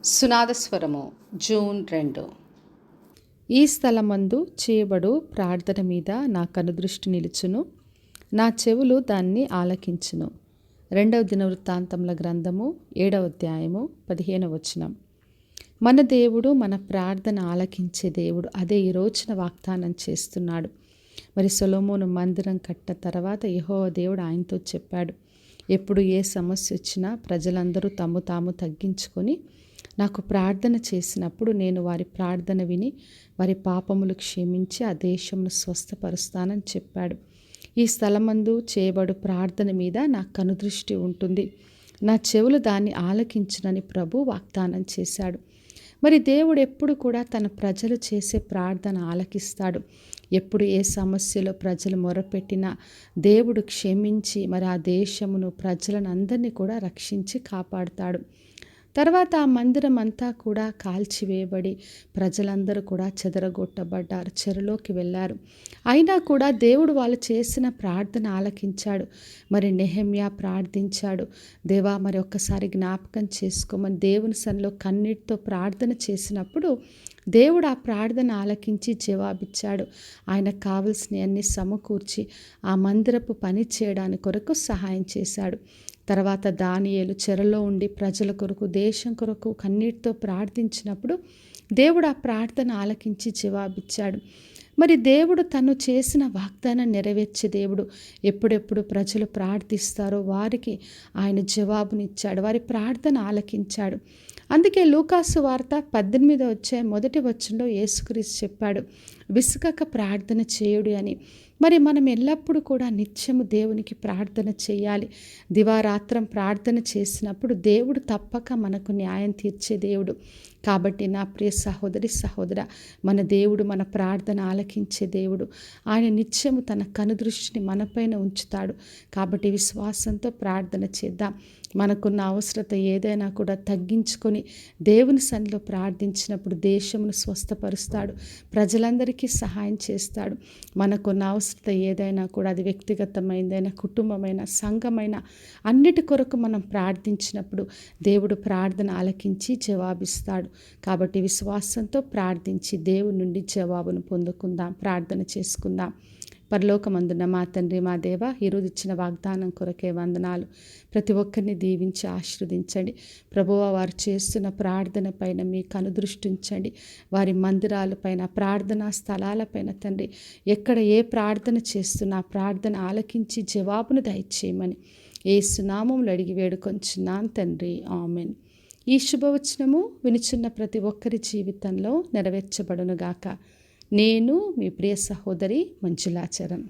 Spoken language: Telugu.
సునాదస్వరము జూన్ 2. ఈ స్థలమందు చేయబడు ప్రార్థన మీద నా కనుదృష్టి నిలుచును, నా చెవులు దాన్ని ఆలకించును. 2వ దినవృత్తాంతముల గ్రంథము 7వ అధ్యాయము 15వ వచనం. మన దేవుడు మన ప్రార్థన ఆలకించే దేవుడు. అదే ఈ రోజున వాగ్దానం చేస్తున్నాడు. మరి సొలొమోను మందిరం కట్టిన తర్వాత యెహోవా దేవుడు ఆయనతో చెప్పాడు, ఎప్పుడు ఏ సమస్య వచ్చినా ప్రజలందరూ తాము తగ్గించుకొని నాకు ప్రార్థన చేసినప్పుడు నేను వారి ప్రార్థన విని వారి పాపములు క్షమించి ఆ దేశమును స్వస్థపరుస్తానని చెప్పాడు. ఈ స్థలమందు చేయబడు ప్రార్థన మీద నా కనుదృష్టి ఉంటుంది, నా చెవులు దాన్ని ఆలకించునని ప్రభు వాగ్దానం చేశాడు. మరి దేవుడు ఎప్పుడు కూడా తన ప్రజలు చేసే ప్రార్థన ఆలకిస్తాడు. ఎప్పుడు ఏ సమస్యలో ప్రజలు మొరపెట్టినా దేవుడు క్షమించి మరి ఆ దేశమును ప్రజలను అందరినీ కూడా రక్షించి కాపాడుతాడు. తర్వాత ఆ మందిరం అంతా కూడా కాల్చివేయబడి ప్రజలందరూ కూడా చెదరగొట్టబడ్డారు, చెరలోకి వెళ్ళారు. అయినా కూడా దేవుడు వాళ్ళు చేసిన ప్రార్థన ఆలకించాడు. మరి నెహెమ్యా ప్రార్థించాడు, దేవా మరి ఒక్కసారి జ్ఞాపకం చేసుకోమని దేవుని సన్నిధిలో కన్నీటితో ప్రార్థన చేసినప్పుడు దేవుడు ఆ ప్రార్థన ఆలకించి జవాబిచ్చాడు. ఆయనకు కావలసినవన్నీ సమకూర్చి ఆ మందిరపు పని చేయడానికి కొరకు సహాయం చేశాడు. తర్వాత దానియేలు చెరలో ఉండి ప్రజల కొరకు దేశం కొరకు కన్నీటితో ప్రార్థించినప్పుడు దేవుడు ఆ ప్రార్థన ఆలకించి జవాబిచ్చాడు. మరి దేవుడు తను చేసిన వాగ్దానం నెరవేర్చే దేవుడు. ఎప్పుడెప్పుడు ప్రజలు ప్రార్థిస్తారో వారికి ఆయన జవాబునిచ్చాడు, వారి ప్రార్థన ఆలకించాడు. అందుకే లూకాసు వార్త 18వ అధ్యాయం 1వ వచనంలో యేసుక్రీస్తు చెప్పాడు, విసుకక ప్రార్థన చేయుడి అని. మరి మనం ఎల్లప్పుడూ కూడా నిత్యము దేవునికి ప్రార్థన చేయాలి. దివారాత్రం ప్రార్థన చేసినప్పుడు దేవుడు తప్పక మనకు న్యాయం తీర్చే దేవుడు. కాబట్టి నా ప్రియ సహోదరి సహోదర, మన దేవుడు మన ప్రార్థన ఆలకించే దేవుడు. ఆయన నిత్యము తన కనుదృష్టిని మనపైన ఉంచుతాడు. కాబట్టి విశ్వాసంతో ప్రార్థన చేద్దాం. మనకున్న అవసరత ఏదైనా కూడా తగ్గించుకొని దేవుని సన్నిధిలో ప్రార్థించినప్పుడు దేశమును స్వస్థపరుస్తాడు, ప్రజలందరికీ సహాయం చేస్తాడు. మనకున్న అవసరత ఏదైనా కూడా, అది వ్యక్తిగతమైనదైనా కుటుంబమైన సంఘమైన అన్నిటి కొరకు మనం ప్రార్థించినప్పుడు దేవుడు ప్రార్థన ఆలకించి జవాబిస్తాడు. కాబట్టి విశ్వాసంతో ప్రార్థించి దేవుని నుండి జవాబును పొందుకుందాం, ప్రార్థన చేసుకుందాం. పరలోకమందున్న మా తండ్రి, మా దేవ, ఈరోజు ఇచ్చిన వాగ్దానం కొరకే వందనాలు. ప్రతి ఒక్కరిని దీవించి ఆశీర్వదించండి ప్రభువా. వారు చేస్తున్న ప్రార్థన పైన మీ కనుదృష్టి ఉంచండి. వారి మందిరాలపైన, ప్రార్థనా స్థలాలపైన తండ్రి, ఎక్కడ ఏ ప్రార్థన చేస్తున్నా ప్రార్థన ఆలకించి జవాబును దయచేయమని యేసు నామములో అడిగి వేడుకొంచున్నాను తండ్రి, ఆమెన్. ఈ శుభవచనము వినుచున్న ప్రతి ఒక్కరి జీవితంలో నెరవేర్చబడునుగాక. నేను మీ ప్రియ సహోదరి మంజులాచరణ్.